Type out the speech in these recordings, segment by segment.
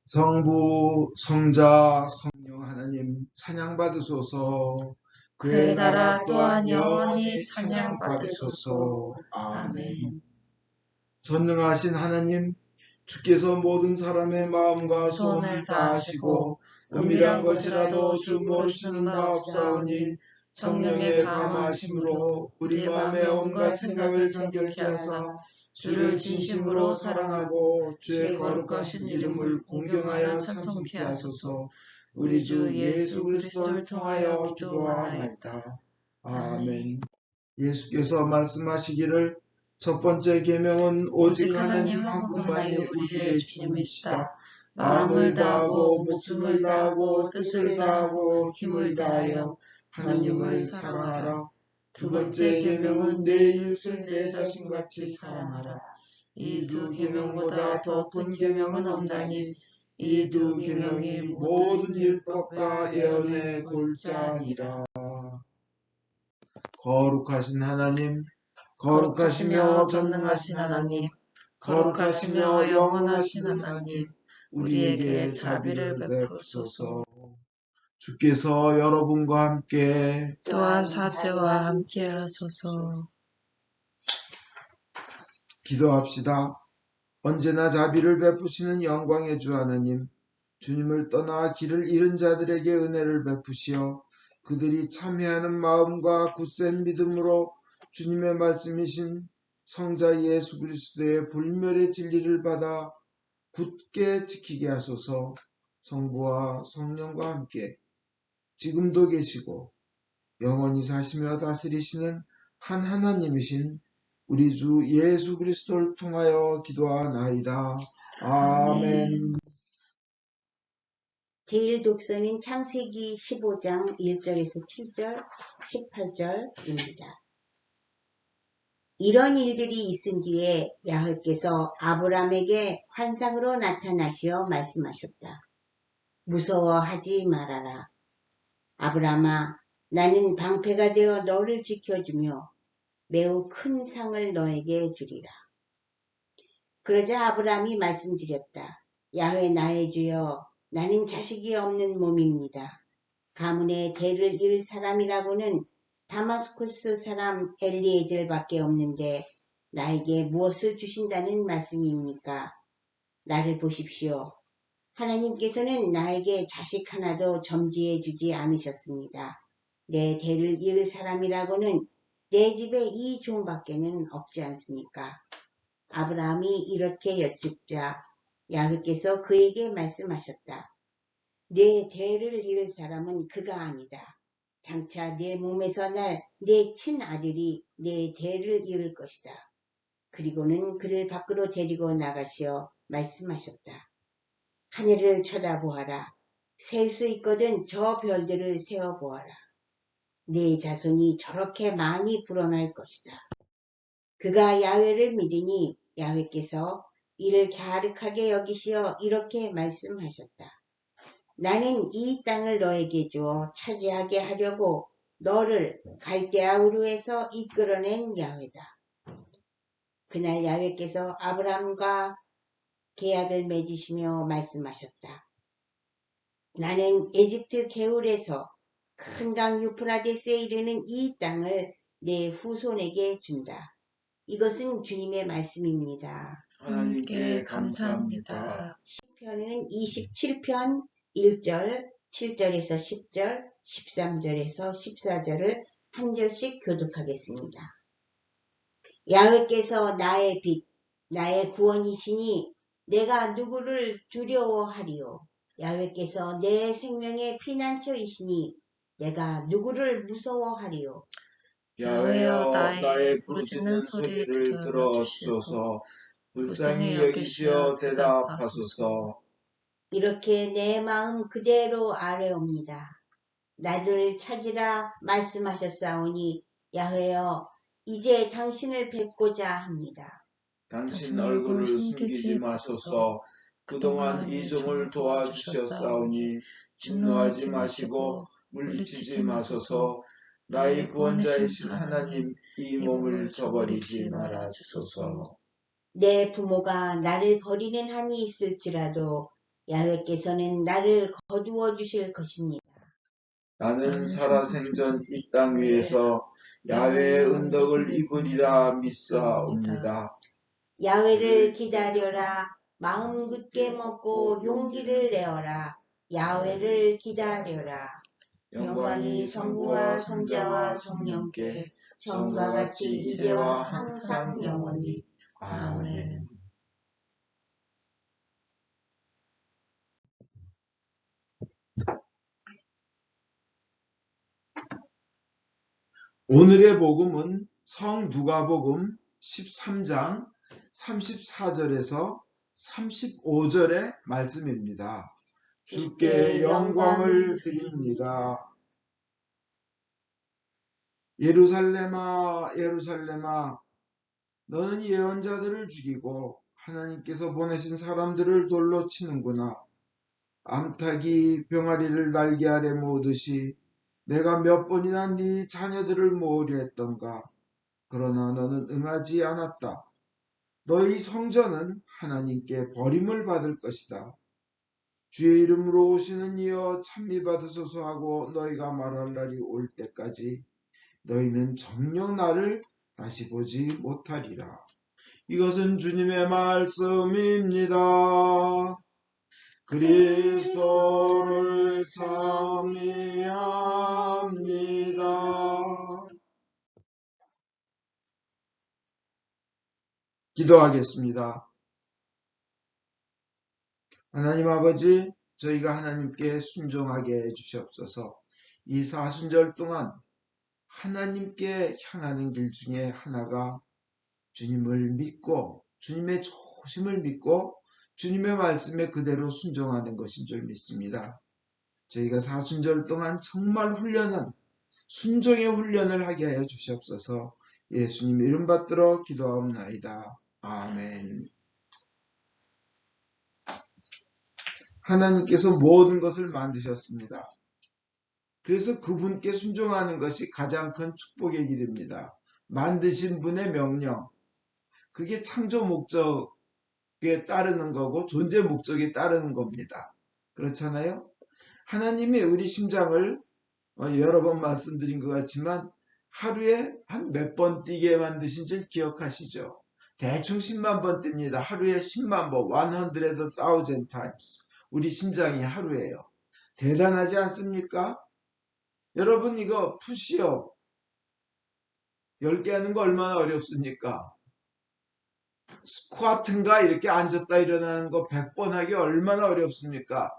성부, 성자, 성령 하나님 찬양받으소서. 그의 나라 또한 영원히 찬양받으소서. 아멘. 전능하신 하나님, 주께서 모든 사람의 마음과 소원을 다하시고 은밀한 것이라도 주 모르시는 바 없사오니 성령의 감화하심으로 우리 마음의 온갖 생각을 정결케 하사 주를 진심으로 사랑하고 주의 거룩하신 이름을 공경하여 찬송케 하소서. 우리 주 예수 그리스도를 통하여 기도하나이다. 아멘. 예수께서 말씀하시기를 첫 번째 계명은 오직 하나님 한 분만이 우리의 주님이시다. 마음을 다하고 목숨을 다하고 뜻을 다하고 힘을 다하여 하나님을 사랑하라. 두 번째 계명은 내 이웃을 내 자신같이 사랑하라. 이 두 계명보다 더 큰 계명은 없나니 이 두 계명이 모든 율법과 예언의 골자니라. 거룩하신 하나님, 거룩하시며 전능하신 하나님, 거룩하시며 영원하신 하나님, 우리에게 자비를 베푸소서. 주께서 여러분과 함께 또한 사제와 함께 하소서. 기도합시다. 언제나 자비를 베푸시는 영광의 주 하나님, 주님을 떠나 길을 잃은 자들에게 은혜를 베푸시어 그들이 참회하는 마음과 굳센 믿음으로 주님의 말씀이신 성자 예수 그리스도의 불멸의 진리를 받아 굳게 지키게 하소서. 성부와 성령과 함께 지금도 계시고 영원히 사시며 다스리시는 한 하나님이신 우리 주 예수 그리스도를 통하여 기도하나이다. 아멘. 제1독서는 창세기 15장 1절에서 7절, 18절입니다. 이런 일들이 있은 뒤에 야훼께서 아브람에게 환상으로 나타나시어 말씀하셨다. 무서워하지 말아라. 아브람아, 나는 방패가 되어 너를 지켜주며 매우 큰 상을 너에게 주리라. 그러자 아브람이 말씀드렸다. 야훼 나의 주여, 나는 자식이 없는 몸입니다. 가문의 대를 이을 사람이라고는 다마스쿠스 사람 엘리에젤밖에 없는데 나에게 무엇을 주신다는 말씀입니까? 나를 보십시오. 하나님께서는 나에게 자식 하나도 점지해 주지 않으셨습니다. 내 대를 이을 사람이라고는 내 집에 이 종밖에는 없지 않습니까? 아브라함이 이렇게 여쭙자 야훼께서 그에게 말씀하셨다. 내 대를 이을 사람은 그가 아니다. 장차 내 몸에서 날 내 친아들이 내 대를 이을 것이다. 그리고는 그를 밖으로 데리고 나가시어 말씀하셨다. 하늘을 쳐다보아라. 셀 수 있거든 저 별들을 세어보아라. 네 자손이 저렇게 많이 불어날 것이다. 그가 야훼를 믿으니 야훼께서 이를 갸륵하게 여기시어 이렇게 말씀하셨다. 나는 이 땅을 너에게 주어 차지하게 하려고 너를 갈대아 우르에서 이끌어낸 야훼다. 그날 야훼께서 아브람과 계약을 맺으시며 말씀하셨다. 나는 에집트 개울에서 큰 강 유프라데스에 이르는 이 땅을 내 후손에게 준다. 이것은 주님의 말씀입니다. 하나님께 감사합니다. 시편은 27편 1절, 7절에서 10절, 13절에서 14절을 한 절씩 교독하겠습니다. 야훼께서 나의 빛, 나의 구원이시니 내가 누구를 두려워하리요. 야훼께서 내 생명의 피난처이시니 내가 누구를 무서워하리요. 야훼여 나의 부르짖는 소리를 들어주소서. 불쌍히 여기시어 대답하소서. 이렇게 내 마음 그대로 아뢰옵니다. 나를 찾으라 말씀하셨사오니 야훼여 이제 당신을 뵙고자 합니다. 당신 얼굴을 숨기지 마소서. 그동안 이 종을 도와주셨사오니 진노하지 마시고 물리치지 마소서. 나의 구원자이신 하나님, 이 몸을 저버리지 말아주소서. 내 부모가 나를 버리는 한이 있을지라도 야훼께서는 나를 거두어 주실 것입니다. 나는 살아생전 이 땅 위에서 야훼의 은덕을 입으리라 믿사옵니다. 야훼를 기다려라. 마음 굳게 먹고 용기를 내어라. 야훼를 기다려라. 영광이 성부와 성자와 성령께 전과 같이 이제와 항상 영원히. 아멘. 오늘의 복음은 성누가복음 13장 34절에서 35절의 말씀입니다. 주께 영광을 드립니다. 예루살렘아, 예루살렘아, 너는 예언자들을 죽이고 하나님께서 보내신 사람들을 돌로 치는구나. 암탉이 병아리를 날개 아래 모으듯이 내가 몇 번이나 네 자녀들을 모으려 했던가. 그러나 너는 응하지 않았다. 너희 성전은 하나님께 버림을 받을 것이다. 주의 이름으로 오시는 이여 찬미 받으소서 하고 너희가 말할 날이 올 때까지 너희는 정녕 나를 다시 보지 못하리라. 이것은 주님의 말씀입니다. 그리스도를 찬미합니다. 기도하겠습니다. 하나님 아버지, 저희가 하나님께 순종하게 해주시옵소서. 이 사순절 동안 하나님께 향하는 길 중에 하나가 주님을 믿고 주님의 조심을 믿고 주님의 말씀에 그대로 순종하는 것인 줄 믿습니다. 저희가 사순절 동안 정말 순종의 훈련을 하게 하여 주시옵소서. 예수님 이름 받들어 기도하옵나이다. 아멘. 하나님께서 모든 것을 만드셨습니다. 그래서 그분께 순종하는 것이 가장 큰 축복의 길입니다. 만드신 분의 명령, 그게 창조 목적에 따르는 거고 존재 목적에 따르는 겁니다. 그렇잖아요? 하나님이 우리 심장을 여러 번 말씀드린 것 같지만 하루에 한 몇 번 뛰게 만드신 줄 기억하시죠? 대충 10만 번 뜁니다. 하루에 10만 번, 100,000 times. 우리 심장이 하루에요. 대단하지 않습니까? 여러분 이거 푸시업 10개 하는 거 얼마나 어렵습니까? 스쿼트인가 이렇게 앉았다 일어나는 거 100번 하기 얼마나 어렵습니까?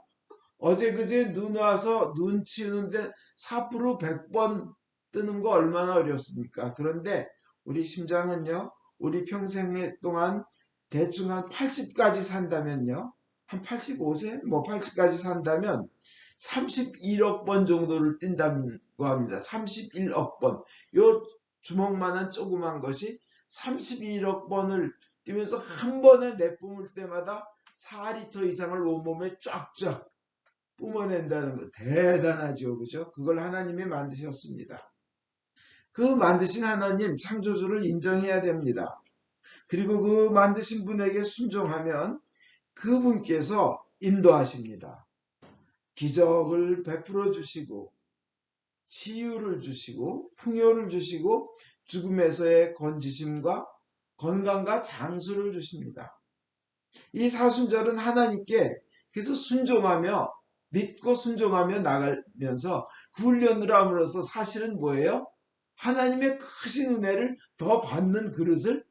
어제 그제 눈 와서 눈 치우는데 4% 100번 뜨는 거 얼마나 어렵습니까? 그런데 우리 심장은요, 우리 평생 동안 대충 한 80까지 산다면요, 한 85세? 80까지 산다면 31억 번 정도를 뛴다고 합니다. 31억 번. 요 주먹만한 조그만 것이 31억 번을 뛰면서 한 번에 내뿜을 때마다 4리터 이상을 온몸에 쫙쫙 뿜어낸다는 거 대단하죠. 그죠? 그걸 하나님이 만드셨습니다. 그 만드신 하나님 창조주를 인정해야 됩니다. 그리고 그 만드신 분에게 순종하면 그분께서 인도하십니다. 기적을 베풀어 주시고 치유를 주시고 풍요를 주시고 죽음에서의 건지심과 건강과 장수를 주십니다. 이 사순절은 하나님께 그래서 순종하며 믿고 순종하며 나가면서 그 훈련을 함으로써 사실은 뭐예요? 하나님의 크신 은혜를 더 받는 그릇을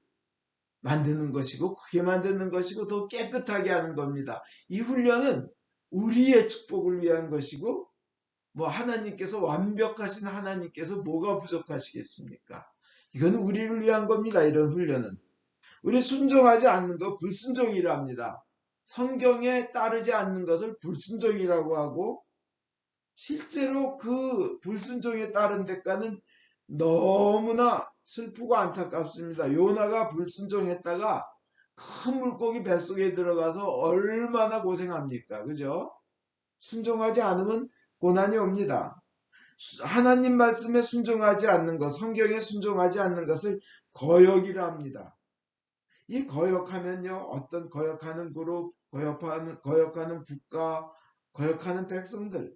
만드는 것이고 크게 만드는 것이고 더 깨끗하게 하는 겁니다. 이 훈련은 우리의 축복을 위한 것이고 하나님께서 완벽하신 하나님께서 뭐가 부족하시겠습니까? 이건 우리를 위한 겁니다. 이런 훈련은. 우리 순종하지 않는 것 불순종이라 합니다. 성경에 따르지 않는 것을 불순종이라고 하고 실제로 그 불순종에 따른 대가는 너무나 슬프고 안타깝습니다. 요나가 불순종했다가 큰 물고기 뱃속에 들어가서 얼마나 고생합니까? 그죠? 순종하지 않으면 고난이 옵니다. 하나님 말씀에 순종하지 않는 것, 성경에 순종하지 않는 것을 거역이라 합니다. 이 거역하면요, 어떤 거역하는 그룹, 거역하는 국가, 거역하는 백성들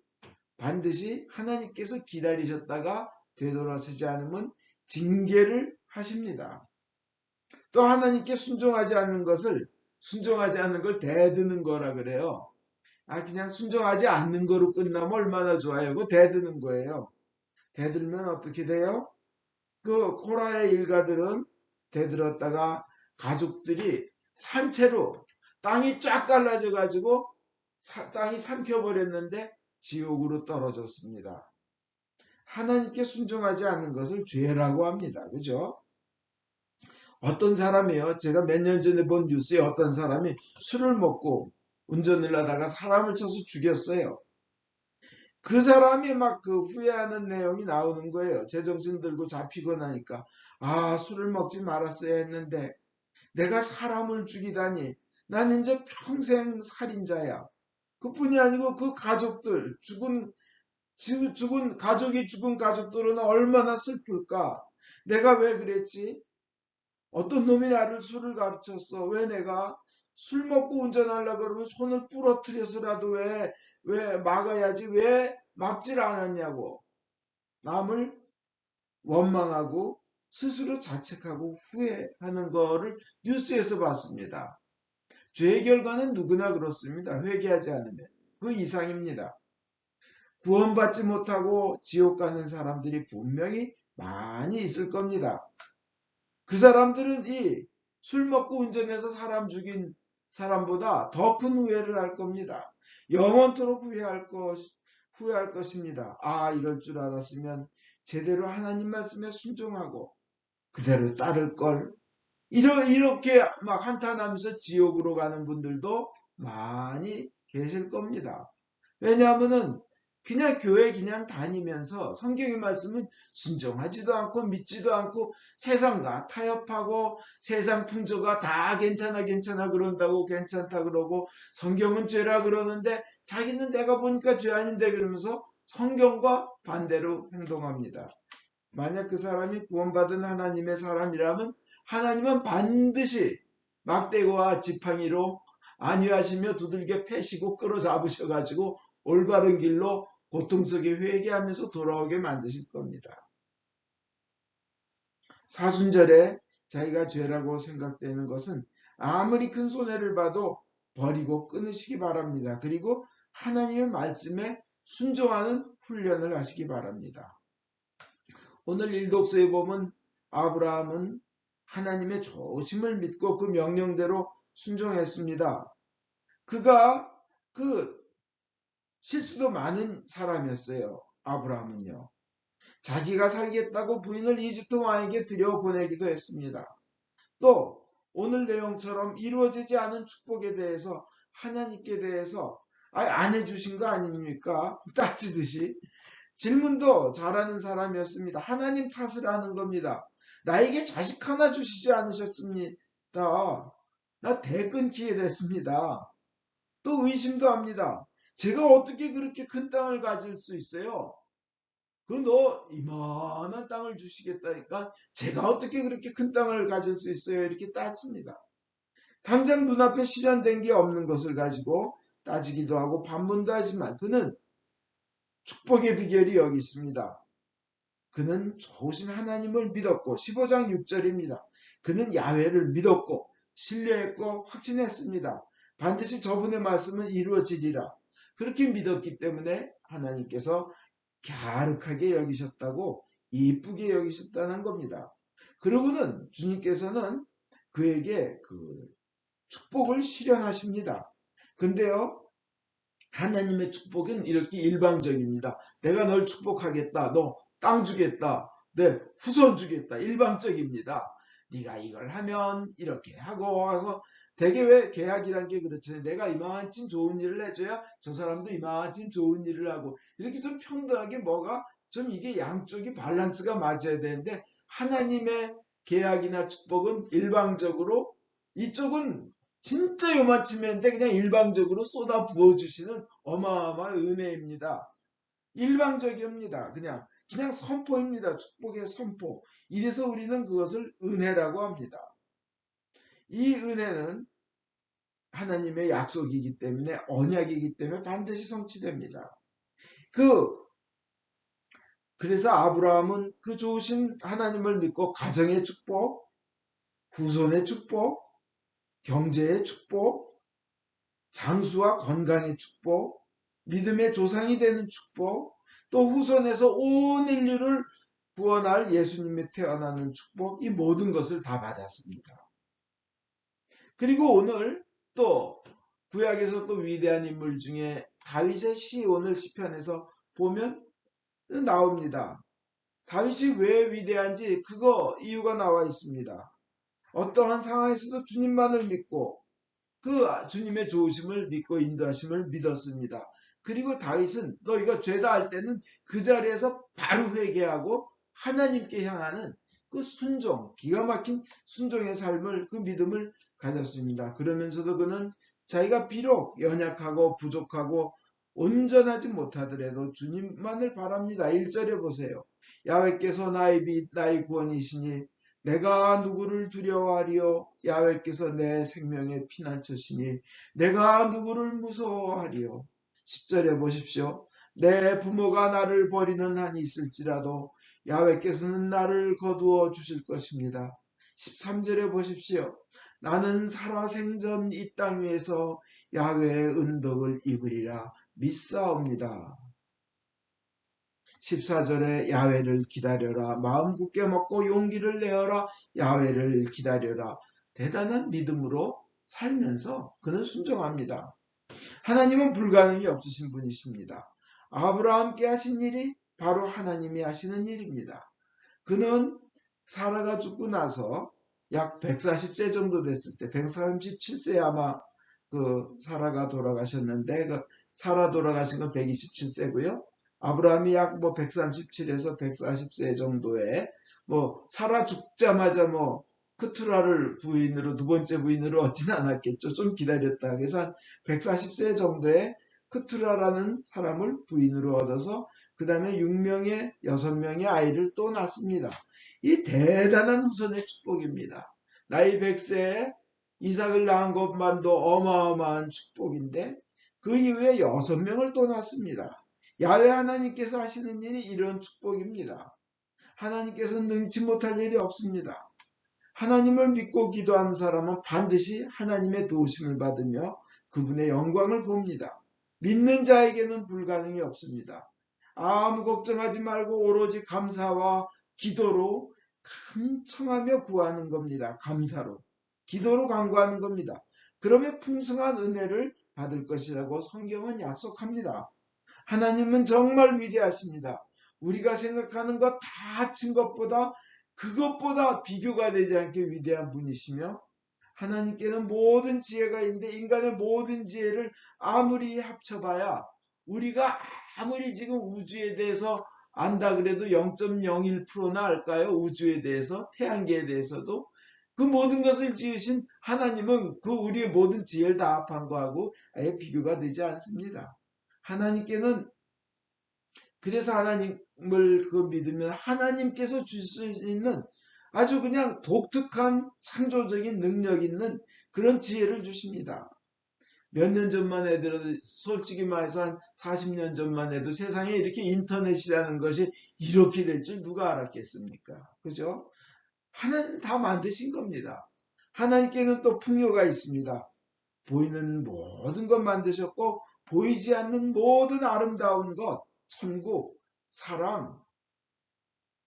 반드시 하나님께서 기다리셨다가 되돌아서지 않으면 징계를 하십니다. 또 하나님께 순종하지 않는 걸 대드는 거라 그래요. 그냥 순종하지 않는 거로 끝나면 얼마나 좋아요. 그거 대드는 거예요. 대들면 어떻게 돼요? 그 코라의 일가들은 대들었다가 가족들이 산채로 땅이 쫙 갈라져 가지고 땅이 삼켜버렸는데 지옥으로 떨어졌습니다. 하나님께 순종하지 않는 것을 죄라고 합니다. 그죠? 어떤 사람이요. 제가 몇 년 전에 본 뉴스에 어떤 사람이 술을 먹고 운전을 하다가 사람을 쳐서 죽였어요. 그 사람이 막 그 후회하는 내용이 나오는 거예요. 제정신 들고 잡히고 나니까 술을 먹지 말았어야 했는데 내가 사람을 죽이다니 난 이제 평생 살인자야. 그뿐이 아니고 그 가족들 가족이 죽은 가족들은 얼마나 슬플까. 내가 왜 그랬지? 어떤 놈이 나를 술을 가르쳤어. 왜 내가 술 먹고 운전하려고 그러면 손을 부러뜨려서라도 왜 막아야지 왜 막질 않았냐고. 남을 원망하고 스스로 자책하고 후회하는 거를 뉴스에서 봤습니다. 죄의 결과는 누구나 그렇습니다. 회개하지 않으면. 그 이상입니다. 구원받지 못하고 지옥 가는 사람들이 분명히 많이 있을 겁니다. 그 사람들은 이 술 먹고 운전해서 사람 죽인 사람보다 더 큰 후회를 할 겁니다. 영원토록 후회할 것입니다. 이럴 줄 알았으면 제대로 하나님 말씀에 순종하고 그대로 따를 걸. 이렇게 막 한탄하면서 지옥으로 가는 분들도 많이 계실 겁니다. 왜냐하면은 그냥 교회 그냥 다니면서 성경의 말씀은 순종하지도 않고 믿지도 않고 세상과 타협하고 세상 풍조가 다 괜찮아 그런다고 괜찮다 그러고 성경은 죄라 그러는데 자기는 내가 보니까 죄 아닌데 그러면서 성경과 반대로 행동합니다. 만약 그 사람이 구원받은 하나님의 사람이라면 하나님은 반드시 막대기와 지팡이로 안위하시며 두들겨 패시고 끌어잡으셔가지고 올바른 길로 고통 속에 회개하면서 돌아오게 만드실 겁니다. 사순절에 자기가 죄라고 생각되는 것은 아무리 큰 손해를 봐도 버리고 끊으시기 바랍니다. 그리고 하나님의 말씀에 순종하는 훈련을 하시기 바랍니다. 오늘 일독서에 보면 아브라함은 하나님의 조심을 믿고 그 명령대로 순종했습니다. 그가 실수도 많은 사람이었어요. 아브라함은요. 자기가 살겠다고 부인을 이집트 왕에게 들여보내기도 했습니다. 또 오늘 내용처럼 이루어지지 않은 축복에 대해서 하나님께 대해서 안 해주신 거 아닙니까? 따지듯이 질문도 잘하는 사람이었습니다. 하나님 탓을 하는 겁니다. 나에게 자식 하나 주시지 않으셨습니다. 나 대 끊기게 됐습니다. 또 의심도 합니다. 제가 어떻게 그렇게 큰 땅을 가질 수 있어요? 너 이만한 땅을 주시겠다니까 제가 어떻게 그렇게 큰 땅을 가질 수 있어요? 이렇게 따집니다. 당장 눈앞에 실현된 게 없는 것을 가지고 따지기도 하고 반문도 하지만 그는 축복의 비결이 여기 있습니다. 그는 좋으신 하나님을 믿었고 15장 6절입니다. 그는 야훼를 믿었고 신뢰했고 확신했습니다. 반드시 저분의 말씀은 이루어지리라. 그렇게 믿었기 때문에 하나님께서 갸륵하게 여기셨다고 이쁘게 여기셨다는 겁니다. 그러고는 주님께서는 그에게 그 축복을 실현하십니다. 근데요 하나님의 축복은 이렇게 일방적입니다. 내가 널 축복하겠다. 너 땅 주겠다. 내 후손 주겠다. 일방적입니다. 네가 이걸 하면 이렇게 하고 와서 되게 왜 계약이란 게 그렇잖아요. 내가 이만큼 좋은 일을 해줘야 저 사람도 이만큼 좋은 일을 하고 이렇게 좀 평등하게 뭐가 좀 이게 양쪽이 밸런스가 맞아야 되는데 하나님의 계약이나 축복은 일방적으로 이쪽은 진짜 요만치면인데 그냥 일방적으로 쏟아 부어주시는 어마어마한 은혜입니다. 일방적입니다. 그냥 선포입니다. 축복의 선포. 이래서 우리는 그것을 은혜라고 합니다. 이 은혜는 하나님의 약속이기 때문에, 언약이기 때문에 반드시 성취됩니다. 그래서 아브라함은 그 좋으신 하나님을 믿고 가정의 축복, 후손의 축복, 경제의 축복, 장수와 건강의 축복, 믿음의 조상이 되는 축복, 또 후손에서 온 인류를 구원할 예수님이 태어나는 축복, 이 모든 것을 다 받았습니다. 그리고 오늘 또 구약에서 또 위대한 인물 중에 다윗의 시, 오늘 시편에서 보면 나옵니다. 다윗이 왜 위대한지 그거 이유가 나와 있습니다. 어떠한 상황에서도 주님만을 믿고 그 주님의 좋으심을 믿고 인도하심을 믿었습니다. 그리고 다윗은 너희가 죄다 할 때는 그 자리에서 바로 회개하고 하나님께 향하는 그 순종, 기가 막힌 순종의 삶을, 그 믿음을 가졌습니다. 그러면서도 그는 자기가 비록 연약하고 부족하고 온전하지 못하더라도 주님만을 바랍니다. 1절에 보세요. 야훼께서 나의 빛 나의 구원이시니 내가 누구를 두려워하리요? 야훼께서 내 생명의 피난처시니 내가 누구를 무서워하리요? 10절에 보십시오. 내 부모가 나를 버리는 한이 있을지라도 야훼께서는 나를 거두어 주실 것입니다. 13절에 보십시오. 나는 살아생전 이 땅 위에서 야훼의 은덕을 입으리라 믿사옵니다. 14절에 야훼를 기다려라. 마음 굳게 먹고 용기를 내어라. 야훼를 기다려라. 대단한 믿음으로 살면서 그는 순종합니다. 하나님은 불가능이 없으신 분이십니다. 아브라함께 하신 일이 바로 하나님이 하시는 일입니다. 그는 사라가 죽고 나서 약 140세 정도 됐을 때, 137세 아마 사라가 돌아가셨는데, 사라 돌아가신 건 127세고요. 아브라함이 약 137에서 140세 정도에 사라 죽자마자 크투라를 부인으로, 두 번째 부인으로 얻지는 않았겠죠. 좀 기다렸다. 그래서 한 140세 정도에 크투라라는 사람을 부인으로 얻어서 그 다음에 6명의 아이를 또 낳습니다. 이 대단한 후손의 축복입니다. 나이 100세에 이삭을 낳은 것만도 어마어마한 축복인데 그 이후에 6명을 또 낳습니다. 야훼 하나님께서 하시는 일이 이런 축복입니다. 하나님께서는 능치 못할 일이 없습니다. 하나님을 믿고 기도하는 사람은 반드시 하나님의 도우심을 받으며 그분의 영광을 봅니다. 믿는 자에게는 불가능이 없습니다. 아무 걱정하지 말고 오로지 감사와 기도로 간청하며 구하는 겁니다. 감사로. 기도로 간구하는 겁니다. 그러면 풍성한 은혜를 받을 것이라고 성경은 약속합니다. 하나님은 정말 위대하십니다. 우리가 생각하는 것 다 합친 것보다 그것보다 비교가 되지 않게 위대한 분이시며 하나님께는 모든 지혜가 있는데 인간의 모든 지혜를 아무리 합쳐봐야 우리가 아무리 지금 우주에 대해서 안다 그래도 0.01%나 알까요? 우주에 대해서, 태양계에 대해서도. 그 모든 것을 지으신 하나님은 그 우리의 모든 지혜를 다 합한 거하고 아예 비교가 되지 않습니다. 하나님께는, 그래서 하나님을 믿으면 하나님께서 주실 수 있는 아주 그냥 독특한 창조적인 능력 있는 그런 지혜를 주십니다. 몇 년 전만 해도, 솔직히 말해서 한 40년 전만 해도 세상에 이렇게 인터넷이라는 것이 이렇게 될 줄 누가 알았겠습니까? 그죠? 하나님 다 만드신 겁니다. 하나님께는 또 풍요가 있습니다. 보이는 모든 것 만드셨고 보이지 않는 모든 아름다운 것, 천국, 사랑,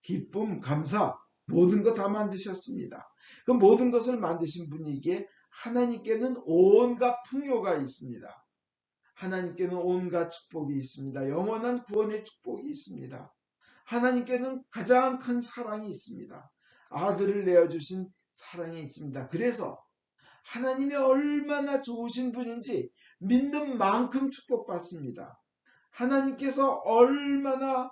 기쁨, 감사, 모든 것 다 만드셨습니다. 그 모든 것을 만드신 분이기에 하나님께는 온갖 풍요가 있습니다. 하나님께는 온갖 축복이 있습니다. 영원한 구원의 축복이 있습니다. 하나님께는 가장 큰 사랑이 있습니다. 아들을 내어주신 사랑이 있습니다. 그래서 하나님이 얼마나 좋으신 분인지 믿는 만큼 축복받습니다. 하나님께서 얼마나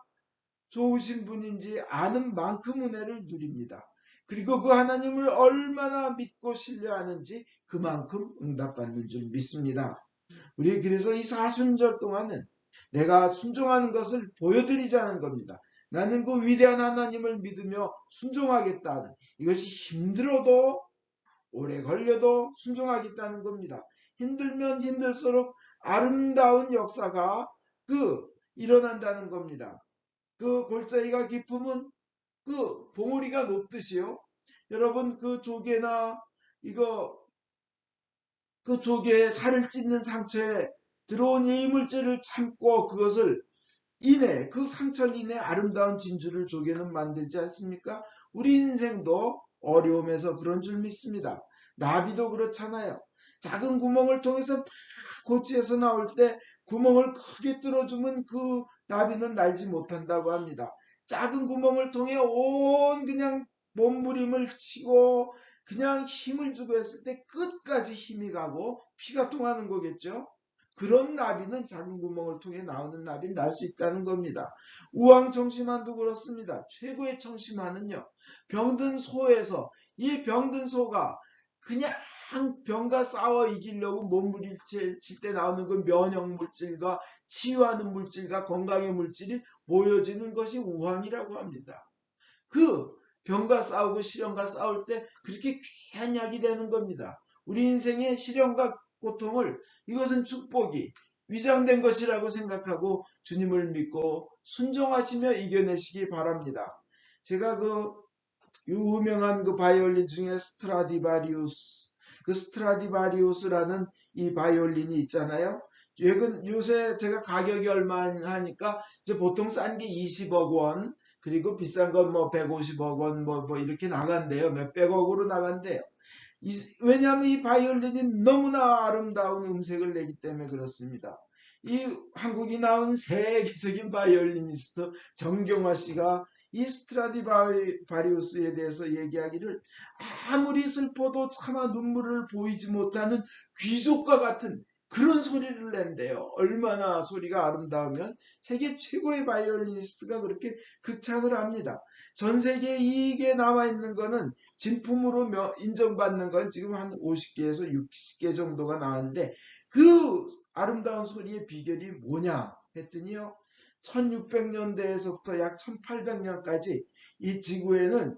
좋으신 분인지 아는 만큼 은혜를 누립니다. 그리고 그 하나님을 얼마나 믿고 신뢰하는지 그만큼 응답받는 줄 믿습니다. 우리 그래서 이 사순절 동안은 내가 순종하는 것을 보여드리자는 겁니다. 나는 그 위대한 하나님을 믿으며 순종하겠다는, 이것이 힘들어도 오래 걸려도 순종하겠다는 겁니다. 힘들면 힘들수록 아름다운 역사가 일어난다는 겁니다. 그 골짜기가 깊으면 그 봉우리가 높듯이요. 여러분 그 조개나 그 조개에 살을 찢는 상처에 들어온 이물질을 참고 그것을 그 상처를 인해 아름다운 진주를 조개는 만들지 않습니까? 우리 인생도 어려움에서 그런 줄 믿습니다. 나비도 그렇잖아요. 작은 구멍을 통해서 막 고치에서 나올 때 구멍을 크게 뚫어주면 그 나비는 날지 못한다고 합니다. 작은 구멍을 통해 온 그냥 몸부림을 치고 그냥 힘을 주고 했을 때 끝까지 힘이 가고 피가 통하는 거겠죠. 그런 나비는 작은 구멍을 통해 나오는 나비는 날 수 있다는 겁니다. 우왕청심환도 그렇습니다. 최고의 청심환은요. 병든 소에서 이 병든 소가 그냥 병과 싸워 이기려고 몸부림칠 때 나오는 그 면역 물질과 치유하는 물질과 건강의 물질이 모여지는 것이 우황이라고 합니다. 그 병과 싸우고 시련과 싸울 때 그렇게 귀한 약이 되는 겁니다. 우리 인생의 시련과 고통을 이것은 축복이 위장된 것이라고 생각하고 주님을 믿고 순종하시며 이겨내시기 바랍니다. 제가 그 유명한 그 바이올린 중에 스트라디바리우스라는 이 바이올린이 있잖아요. 요새 제가 가격이 얼마 하니까 이제 보통 싼 게 20억 원, 그리고 비싼 건 뭐 150억 원 뭐 이렇게 나간대요. 몇백억으로 나간대요. 왜냐하면 이 바이올린이 너무나 아름다운 음색을 내기 때문에 그렇습니다. 이 한국이 나온 세계적인 바이올리니스트 정경화 씨가 이 스트라디바리우스에 대해서 얘기하기를 아무리 슬퍼도 차마 눈물을 보이지 못하는 귀족과 같은 그런 소리를 낸대요. 얼마나 소리가 아름다우면 세계 최고의 바이올리니스트가 그렇게 극찬을 합니다. 전 세계에 이게 나와 있는 거는 진품으로 인정받는 건 지금 한 50개에서 60개 정도가 나왔는데 그 아름다운 소리의 비결이 뭐냐 했더니요. 1600년대에서부터 약 1800년까지 이 지구에는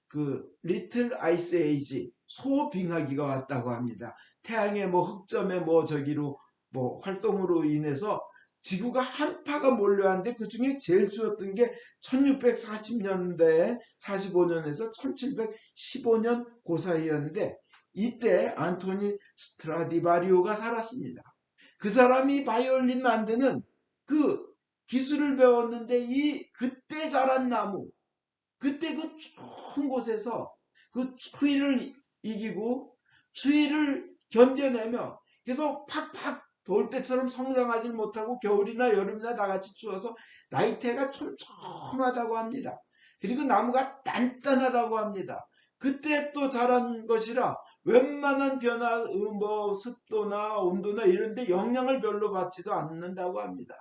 그 리틀 아이스 에이지 소빙하기가 왔다고 합니다. 태양의 뭐 흑점의 뭐 저기로 뭐 활동으로 인해서 지구가 한파가 몰려왔는데 그 중에 제일 추웠던 게 1640년대 45년에서 1715년 그 사이였는데 이때 안토니 스트라디바리오가 살았습니다. 그 사람이 바이올린 만드는 그 기술을 배웠는데 그때 자란 나무, 그때 그 추운 곳에서 그 추위를 이기고 추위를 견뎌내며 계속 팍팍 돌 때처럼 성장하지 못하고 겨울이나 여름이나 나같이 추워서 나이테가 촘촘하다고 합니다. 그리고 나무가 단단하다고 합니다. 그때 또 자란 것이라 웬만한 변화, 뭐 습도나 온도나 이런데 영향을 별로 받지도 않는다고 합니다.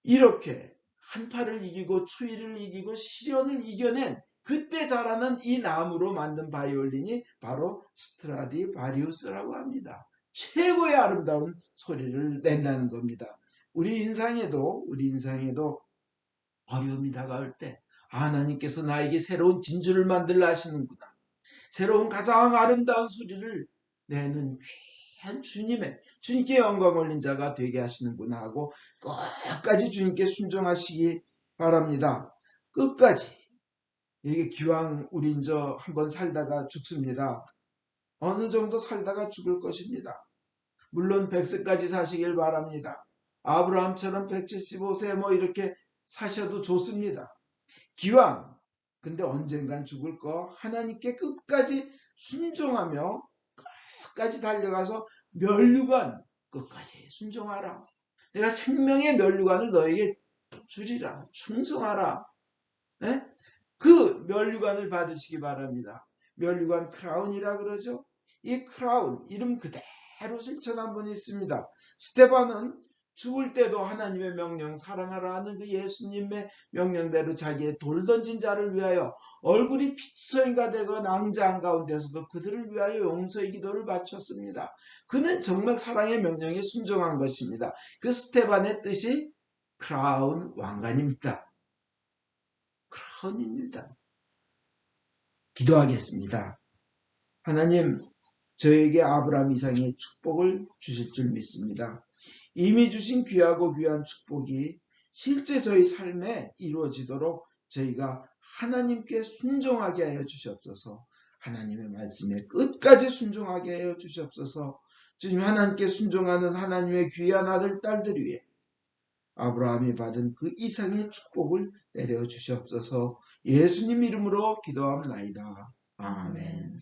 이렇게 한파를 이기고 추위를 이기고 시련을 이겨낸 그때 자라는 이 나무로 만든 바이올린이 바로 스트라디바리우스라고 합니다. 최고의 아름다운 소리를 낸다는 겁니다. 우리 인생에도 어려움이 다가올 때 하나님께서 나에게 새로운 진주를 만들라 하시는구나. 새로운 가장 아름다운 소리를 내는 귀한 주님께 영광 올린 자가 되게 하시는구나 하고 끝까지 주님께 순종하시기 바랍니다. 끝까지. 이게 기왕 우린 한번 살다가 죽습니다. 어느 정도 살다가 죽을 것입니다. 물론 100세까지 사시길 바랍니다. 아브라함처럼 175세 뭐 이렇게 사셔도 좋습니다. 기왕 근데 언젠간 죽을 거 하나님께 끝까지 순종하며 끝까지 달려가서 면류관 끝까지 순종하라. 내가 생명의 면류관을 너에게 주리라. 충성하라. 네? 그 면류관을 받으시기 바랍니다. 면류관 크라운이라 그러죠. 이 크라운 이름 그대로 실천한 분이 있습니다. 스테반은 죽을 때도 하나님의 명령 사랑하라 하는 그 예수님의 명령대로 자기의 돌 던진 자를 위하여 얼굴이 피투성이가 되고 낭자 한가운데서도 그들을 위하여 용서의 기도를 바쳤습니다. 그는 정말 사랑의 명령에 순종한 것입니다. 그 스테반의 뜻이 크라운 왕관입니다. 크라운입니다. 기도하겠습니다. 하나님, 저에게 아브라함 이상의 축복을 주실 줄 믿습니다. 이미 주신 귀하고 귀한 축복이 실제 저희 삶에 이루어지도록 저희가 하나님께 순종하게 하여 주시옵소서. 하나님의 말씀에 끝까지 순종하게 하여 주시옵소서. 주님, 하나님께 순종하는 하나님의 귀한 아들 딸들 위해 아브라함이 받은 그 이상의 축복을 내려 주시옵소서. 예수님 이름으로 기도합나이다. 아멘.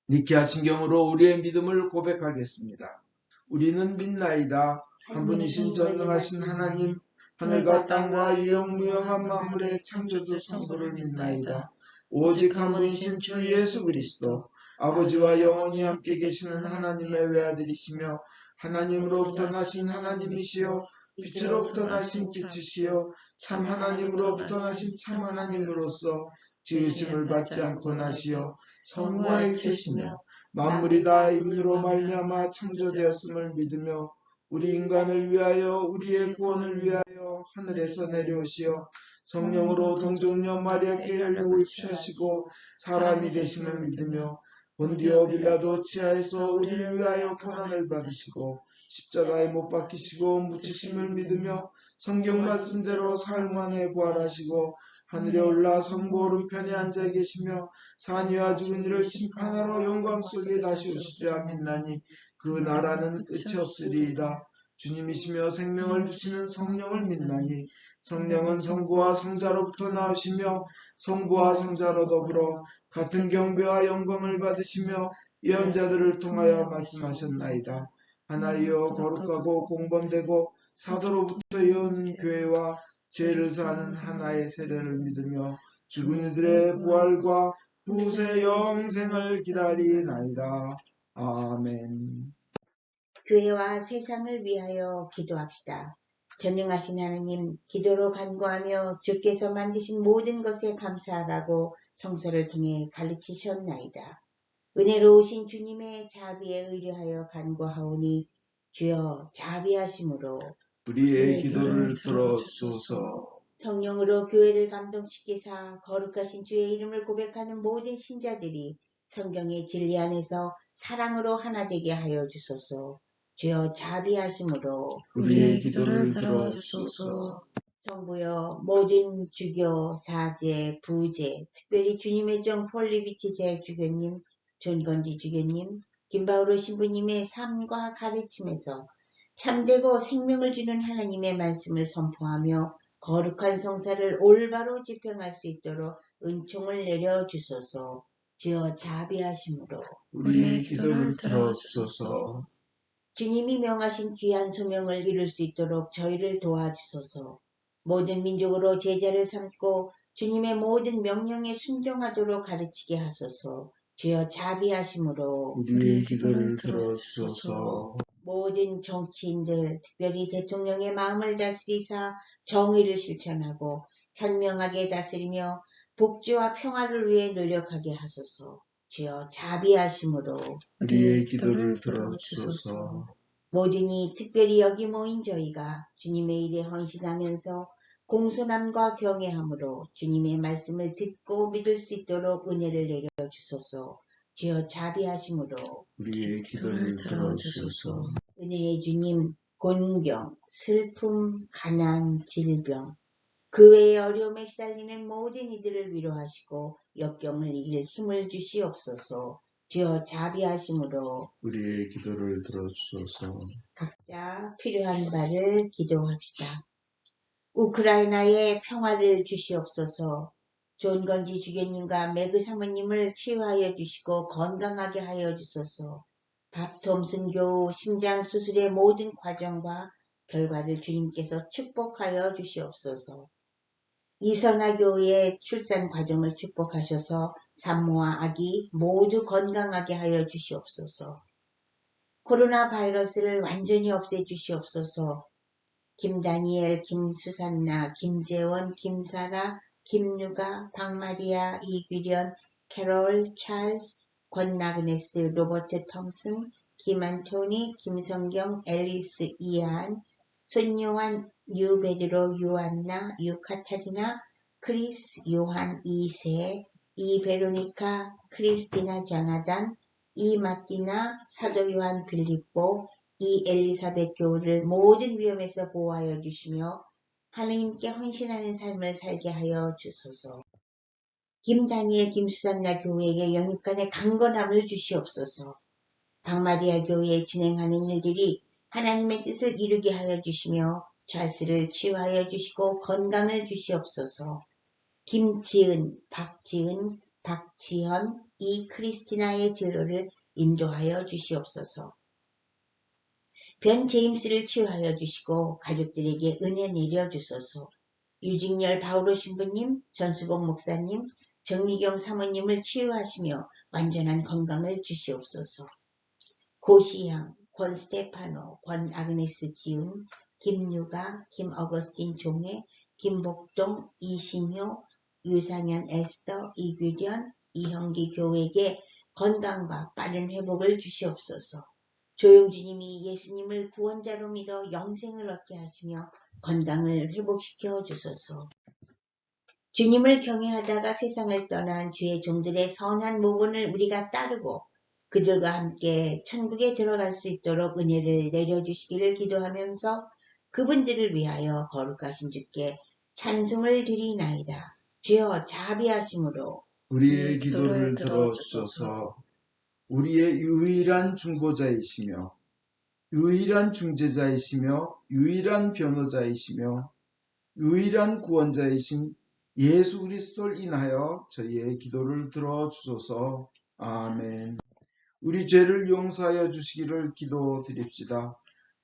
니케아 신경으로 우리의 믿음을 고백하겠습니다. 우리는 믿나이다. 한 분이신 전능하신 하나님, 하늘과 땅과 유영무영한 만물의 창조주 성부를 믿나이다. 오직 한 분이신 주 예수 그리스도, 아버지와 영원히 함께 계시는 하나님의 외아들이시며 하나님으로부터 나신 하나님이시요 빛으로부터 나신 빛이시요 참 하나님으로부터 나신 참 하나님으로서 지으심을 받지 않고 나시어 성부와 일체시며 만물이 다 인으로 말미암아 창조되었음을 믿으며 우리 인간을 위하여 우리의 구원을 위하여 하늘에서 내려오시어 성령으로 동정녀 마리아께 열림을 취하시고 사람이 되심을 믿으며 본디오 빌라도 치하에서 우리를 위하여 고난을 받으시고 십자가에 못 박히시고 묻히심을 믿으며 성경 말씀대로 사흘 만에 부활하시고 하늘에 올라 성부 오른편에 앉아 계시며 산이와 죽은 이를 심판하러 영광 속에 다시 오시리라 믿나니 그 나라는 끝이 없으리이다. 주님이시며 생명을 주시는 성령을 믿나니 성령은 성부와 성자로부터 나오시며 성부와 성자로 더불어 같은 경배와 영광을 받으시며 예언자들을 통하여 말씀하셨나이다. 하나이여 거룩하고 공범되고 사도로부터 이은 교회와 죄를 사하는 하나의 세례를 믿으며 죽은 이들의 부활과 후세 영생을 기다리나이다. 아멘. 교회와 세상을 위하여 기도합시다. 전능하신 하나님, 기도로 간구하며 주께서 만드신 모든 것에 감사하라고 성서를 통해 가르치셨나이다. 은혜로우신 주님의 자비에 의뢰하여 간구하오니 주여 자비하심으로 우리의 기도를 들어주소서. 성령으로 교회를 감동시키사 거룩하신 주의 이름을 고백하는 모든 신자들이 성경의 진리 안에서 사랑으로 하나 되게 하여 주소서. 주여 자비하심으로 우리의 기도를 들어주소서. 성부여 모든 주교, 사제, 부제, 특별히 주님의 종 폴리비치 대주교님, 존건지 주교님, 김바오로 신부님의 삶과 가르침에서 참되고 생명을 주는 하나님의 말씀을 선포하며 거룩한 성사를 올바로 집행할 수 있도록 은총을 내려주소서. 주여 자비하심으로 우리의 기도를 들어주소서. 주님이 명하신 귀한 소명을 이룰 수 있도록 저희를 도와주소서. 모든 민족으로 제자를 삼고 주님의 모든 명령에 순종하도록 가르치게 하소서. 주여 자비하심으로 우리의 기도를 들어주소서. 모든 정치인들, 특별히 대통령의 마음을 다스리사 정의를 실천하고 현명하게 다스리며 복지와 평화를 위해 노력하게 하소서. 주여 자비하심으로 우리의 기도를 들어주소서. 모든 이 특별히 여기 모인 저희가 주님의 일에 헌신하면서 공손함과 경외함으로 주님의 말씀을 듣고 믿을 수 있도록 은혜를 내려주소서. 주여 자비하심으로 우리의 기도를 들어주소서. 은혜의 주님, 곤경, 슬픔, 가난, 질병, 그 외의 어려움에 시달리는 모든 이들을 위로하시고 역경을 이길 힘을 주시옵소서. 주여 자비하심으로 우리의 기도를 들어주소서. 각자 필요한 바를 기도합시다. 우크라이나에 평화를 주시옵소서. 존건지 주교님과 매그 사모님을 치유하여 주시고 건강하게 하여 주소서. 밥 톰슨 교우 심장 수술의 모든 과정과 결과를 주님께서 축복하여 주시옵소서. 이선아 교우의 출산 과정을 축복하셔서 산모와 아기 모두 건강하게 하여 주시옵소서. 코로나 바이러스를 완전히 없애 주시옵소서. 김다니엘, 김수산나, 김재원, 김사라, 김유가, 박마리아, 이규련, 캐롤, 찰스, 권나그네스, 로버트 톰슨, 김안토니, 김성경, 앨리스, 이안, 손요한, 유베드로, 유안나, 유카타리나, 크리스, 요한 2세, 이 베로니카, 크리스티나 자나단, 이 마티나, 사도 요한 빌립보, 이 엘리사벳 교우를 모든 위험에서 보호하여 주시며 하느님께 헌신하는 삶을 살게 하여 주소서. 김다니엘 김수산나 교우에게 영육간의 강건함을 주시옵소서. 박마리아 교회에 진행하는 일들이 하나님의 뜻을 이루게 하여 주시며 좌스를 치유하여 주시고 건강을 주시옵소서. 김지은, 박지은, 박지현, 이 크리스티나의 진로를 인도하여 주시옵소서. 변 제임스를 치유하여 주시고 가족들에게 은혜 내려 주소서. 유직열 바오로 신부님, 전수복 목사님, 정미경 사모님을 치유하시며 완전한 건강을 주시옵소서. 고시향, 권스테파노, 권아그네스 지훈, 김유가, 김어거스틴 종혜, 김복동, 이신효, 유상현 에스더, 이규련, 이형기 교우에게 건강과 빠른 회복을 주시옵소서. 조용주님이 예수님을 구원자로 믿어 영생을 얻게 하시며 건강을 회복시켜 주소서. 주님을 경외하다가 세상을 떠난 주의 종들의 선한 모본을 우리가 따르고 그들과 함께 천국에 들어갈 수 있도록 은혜를 내려주시기를 기도하면서 그분들을 위하여 거룩하신 주께 찬송을 드리나이다. 주여 자비하심으로 우리의 기도를 들어주소서. 우리의 유일한 중보자이시며 유일한 중재자이시며 유일한 변호자이시며 유일한 구원자이신 예수 그리스도를 인하여 저희의 기도를 들어주소서. 아멘. 우리 죄를 용서하여 주시기를 기도드립시다.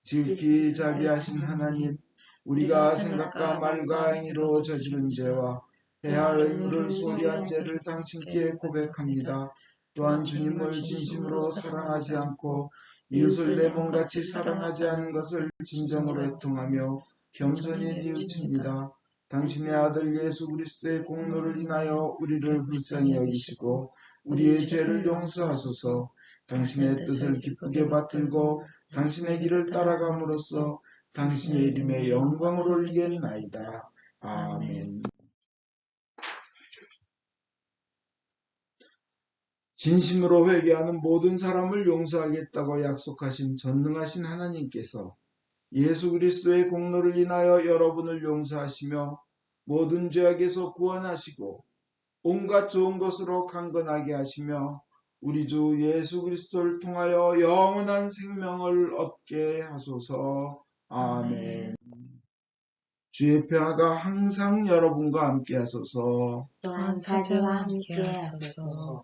지극히 자비하신 하나님, 우리가 생각과 말과 행위로 저지른 죄와 해할 의무를 소홀히 한 죄를 당신께 고백합니다. 또한 주님을 진심으로 사랑하지 않고 이웃을 내 몸같이 사랑하지 않은 것을 진정으로 애통하며 겸손히 뉘우칩니다. 당신의 아들 예수 그리스도의 공로를 인하여 우리를 불쌍히 여기시고 우리의 죄를 용서하소서. 당신의 뜻을 기쁘게 받들고 당신의 길을 따라감으로써 당신의 이름에 영광을 올리겠나이다. 아멘. 진심으로 회개하는 모든 사람을 용서하겠다고 약속하신 전능하신 하나님께서 예수 그리스도의 공로를 인하여 여러분을 용서하시며 모든 죄악에서 구원하시고 온갖 좋은 것으로 강건하게 하시며 우리 주 예수 그리스도를 통하여 영원한 생명을 얻게 하소서. 아멘. 주의 평화가 항상 여러분과 함께 하소서. 또한 자녀와 함께 하소서.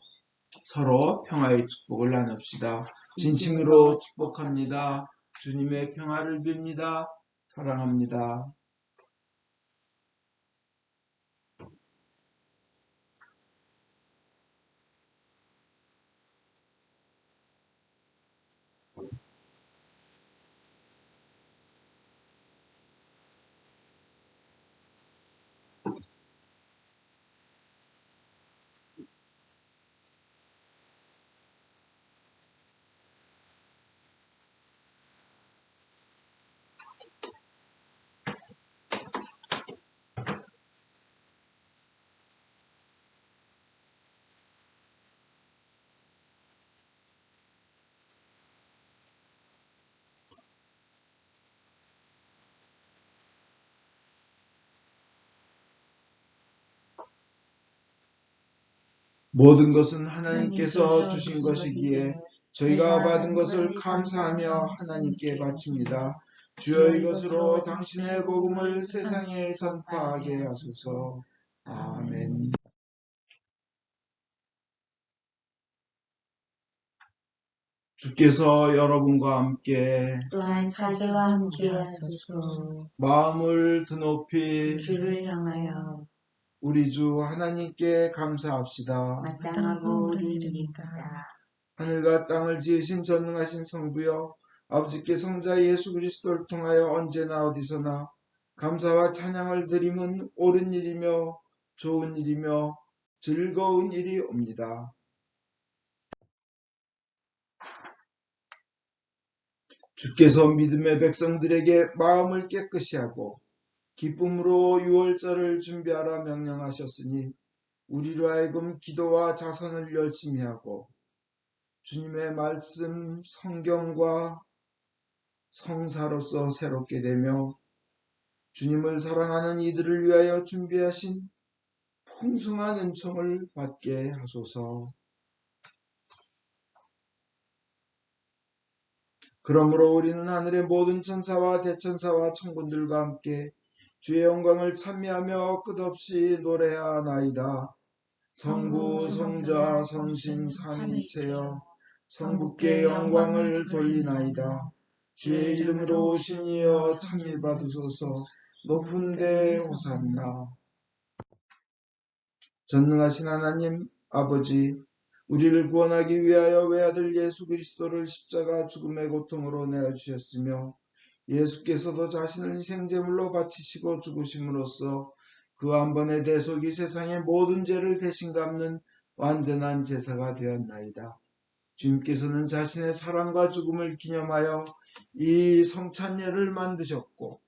서로 평화의 축복을 나눕시다. 진심으로 축복합니다. 주님의 평화를 빕니다. 사랑합니다. 모든 것은 하나님께서 주신 것이기에 저희가 받은 것을 감사하며 하나님께 바칩니다. 주여 이것으로 당신의 복음을 세상에 전파하게 하소서. 아멘. 주께서 여러분과 함께 또한 사제와 함께 하소서. 마음을 드높이 주를 향하여 우리 주 하나님께 감사합시다. 마땅하고 옳으니이다. 하늘과 땅을 지으신 전능하신 성부여 아버지께 성자 예수 그리스도를 통하여 언제나 어디서나 감사와 찬양을 드림은 옳은 일이며 좋은 일이며 즐거운 일이옵니다. 주께서 믿음의 백성들에게 마음을 깨끗이 하고 기쁨으로 유월절을 준비하라 명령하셨으니 우리로 하여금 기도와 자선을 열심히 하고 주님의 말씀, 성경과 성사로서 새롭게 되며 주님을 사랑하는 이들을 위하여 준비하신 풍성한 은총을 받게 하소서. 그러므로 우리는 하늘의 모든 천사와 대천사와 천군들과 함께 주의 영광을 찬미하며 끝없이 노래하나이다. 성부, 성자, 성신, 삼위일체여 성부께 영광을 돌리나이다. 주의 이름으로 오신 이여 찬미 받으소서. 높은 데에 호산나. 전능하신 하나님 아버지, 우리를 구원하기 위하여 외아들 예수 그리스도를 십자가 죽음의 고통으로 내어주셨으며 예수께서도 자신을 희생제물로 바치시고 죽으심으로써 그 한 번의 대속이 세상의 모든 죄를 대신 갚는 완전한 제사가 되었나이다. 주님께서는 자신의 사랑과 죽음을 기념하여 이 성찬례를 만드셨고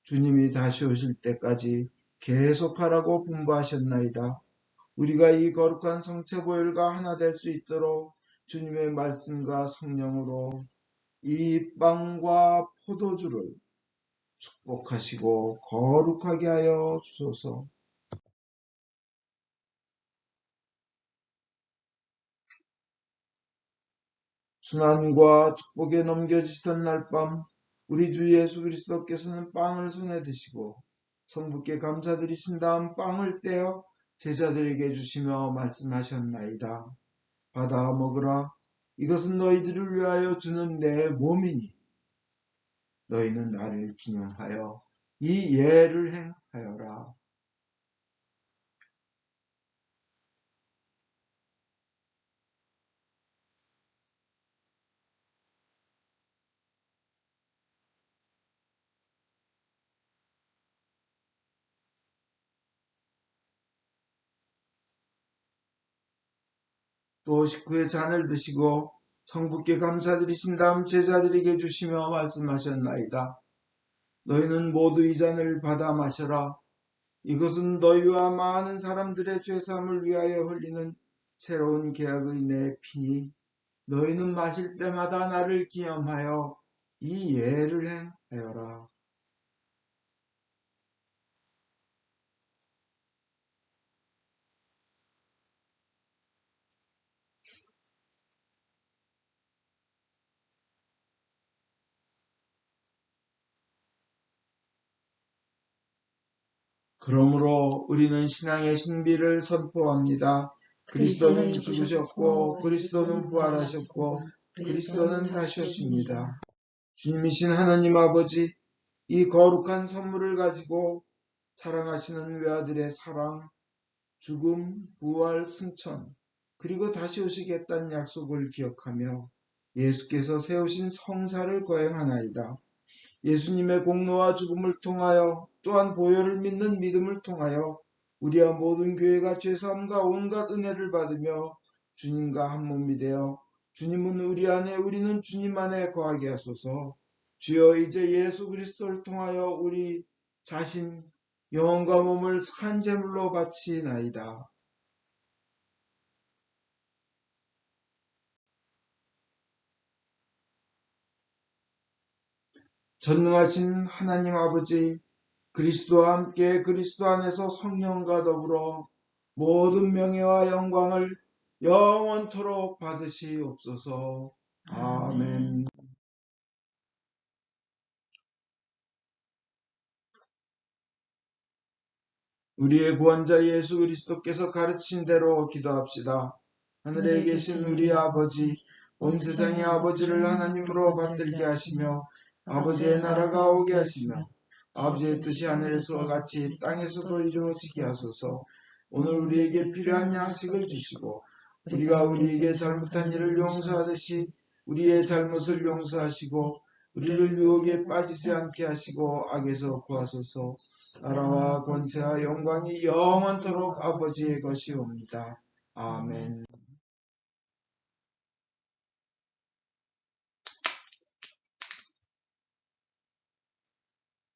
주님이 다시 오실 때까지 계속하라고 분부하셨나이다. 우리가 이 거룩한 성체보혈과 하나 될 수 있도록 주님의 말씀과 성령으로 이 빵과 포도주를 축복하시고 거룩하게 하여 주소서. 순환과 축복에 넘겨지시던 날 밤 우리 주 예수 그리스도께서는 빵을 손에 드시고 성부께 감사드리신 다음 빵을 떼어 제자들에게 주시며 말씀하셨나이다. 받아 먹으라. 이것은 너희들을 위하여 주는 내 몸이니 너희는 나를 기념하여 이 예를 행하여라. 또 식후에 잔을 드시고 성부께 감사드리신 다음 제자들에게 주시며 말씀하셨나이다. 너희는 모두 이 잔을 받아 마셔라. 이것은 너희와 많은 사람들의 죄사함을 위하여 흘리는 새로운 계약의 내 피니 너희는 마실 때마다 나를 기념하여 이 예를 행하여라. 그러므로 우리는 신앙의 신비를 선포합니다. 그리스도는 죽으셨고 그리스도는 부활하셨고 그리스도는 다시 오십니다. 주님이신 하나님 아버지, 이 거룩한 선물을 가지고 사랑하시는 외아들의 사랑, 죽음, 부활, 승천, 그리고 다시 오시겠다는 약속을 기억하며 예수께서 세우신 성사를 거행하나이다. 예수님의 공로와 죽음을 통하여 또한 보혈을 믿는 믿음을 통하여 우리와 모든 교회가 죄사함과 온갖 은혜를 받으며 주님과 한 몸이 되어 주님은 우리 안에 우리는 주님 안에 거하게 하소서. 주여 이제 예수 그리스도를 통하여 우리 자신 영혼과 몸을 산 제물로 바치나이다. 전능하신 하나님 아버지, 그리스도와 함께 그리스도 안에서 성령과 더불어 모든 명예와 영광을 영원토록 받으시옵소서. 아멘. 우리의 구원자 예수 그리스도께서 가르친 대로 기도합시다. 하늘에 계신 우리 아버지, 온 세상의 아버지를 하나님으로 받들게 하시며 아버지의 나라가 오게 하시며 아버지의 뜻이 하늘에서와 같이 땅에서도 이루어지게 하소서. 오늘 우리에게 필요한 양식을 주시고 우리가 우리에게 잘못한 일을 용서하듯이 우리의 잘못을 용서하시고 우리를 유혹에 빠지지 않게 하시고 악에서 구하소서. 나라와 권세와 영광이 영원토록 아버지의 것이옵니다. 아멘.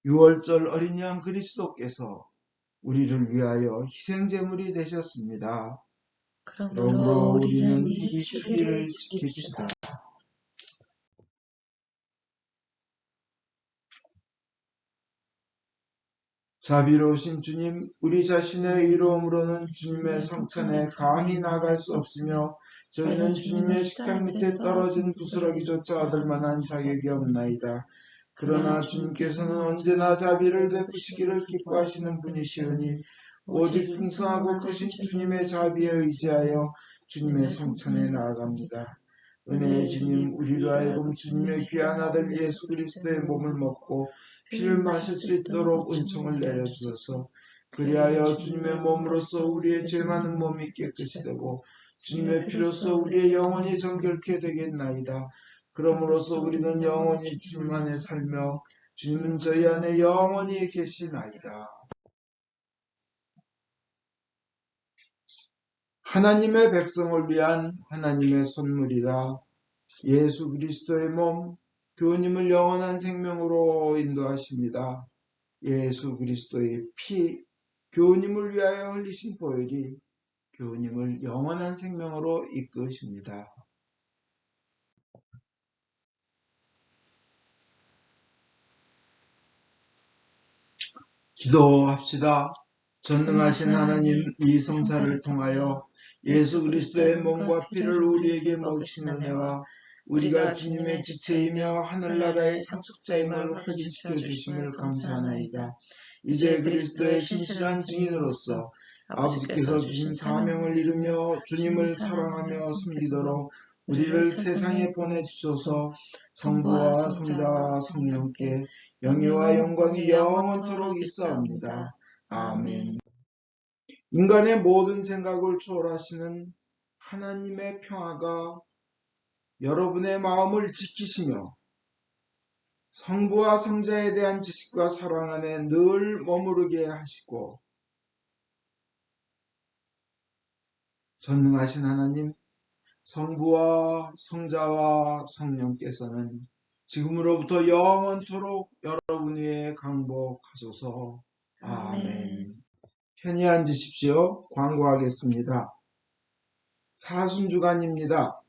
유월절 어린 양 그리스도께서 우리를 위하여 희생제물이 되셨습니다. 그러므로 그러므로 우리는 우리는 이 이 주기를 지킵시다. 지킵시다. 자비로우신 주님, 우리 자신의 의로움으로는 주님의 성찬에 감히 나갈 수 없으며 저희는 주님의 식탁 밑에 떨어진 부스러기조차 얻을 만한 자격이 없나이다. 그러나 주님께서는 언제나 자비를 베푸시기를 기뻐하시는 분이시오니 오직 풍성하고 크신 주님의 자비에 의지하여 주님의 성찬에 나아갑니다. 은혜의 주님, 우리로 하여금 주님의 귀한 아들 예수 그리스도의 몸을 먹고 피를 마실 수 있도록 은총을 내려주소서. 그리하여 주님의 몸으로써 우리의 죄 많은 몸이 깨끗이 되고 주님의 피로써 우리의 영혼이 정결케 되겠나이다. 그러므로써 우리는 영원히 주님 안에 살며 주님은 저희 안에 영원히 계시나이다. 하나님의 백성을 위한 하나님의 선물이라. 예수 그리스도의 몸, 교우님을 영원한 생명으로 인도하십니다. 예수 그리스도의 피, 교우님을 위하여 흘리신 보혈이 교우님을 영원한 생명으로 이끄십니다. 기도합시다. 전능하신 하나님, 이 성사를 통하여 예수 그리스도의 몸과 피를 우리에게 먹이신 은혜와 우리가 주님의 지체이며 하늘나라의 상속자임을 확인시켜 주심을 감사하나이다. 이제 그리스도의 신실한 증인으로서 아버지께서 주신 사명을 이루며 주님을 사랑하며 섬기도록 우리를 세상에 보내주셔서 성부와 성자와 성령께 영예와 영광이 영원토록 있사옵니다. 아멘. 인간의 모든 생각을 초월하시는 하나님의 평화가 여러분의 마음을 지키시며 성부와 성자에 대한 지식과 사랑 안에 늘 머무르게 하시고 전능하신 하나님, 성부와 성자와 성령께서는 지금으로부터 영원토록 여러분 위에 강복하소서. 아멘. 편히 앉으십시오. 광고하겠습니다. 사순주간입니다.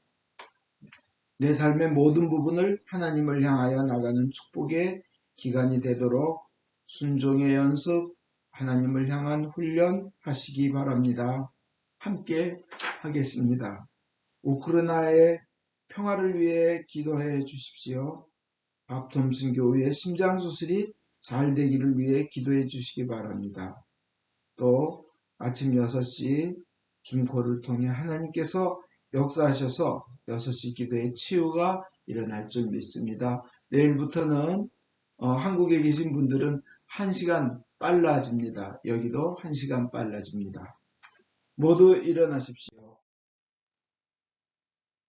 내 삶의 모든 부분을 하나님을 향하여 나가는 축복의 기간이 되도록 순종의 연습, 하나님을 향한 훈련 하시기 바랍니다. 함께 하겠습니다. 우크라이나의 평화를 위해 기도해 주십시오. 밥톰슨 교회의 심장수술이 잘 되기를 위해 기도해 주시기 바랍니다. 또 아침 6시 줌콜을 통해 하나님께서 역사하셔서 6시 기도의 치유가 일어날 줄 믿습니다. 내일부터는 한국에 계신 분들은 1시간 빨라집니다. 여기도 1시간 빨라집니다. 모두 일어나십시오.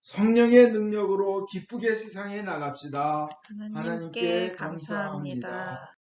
성령의 능력으로 기쁘게 세상에 나갑시다. 하나님께 감사합니다.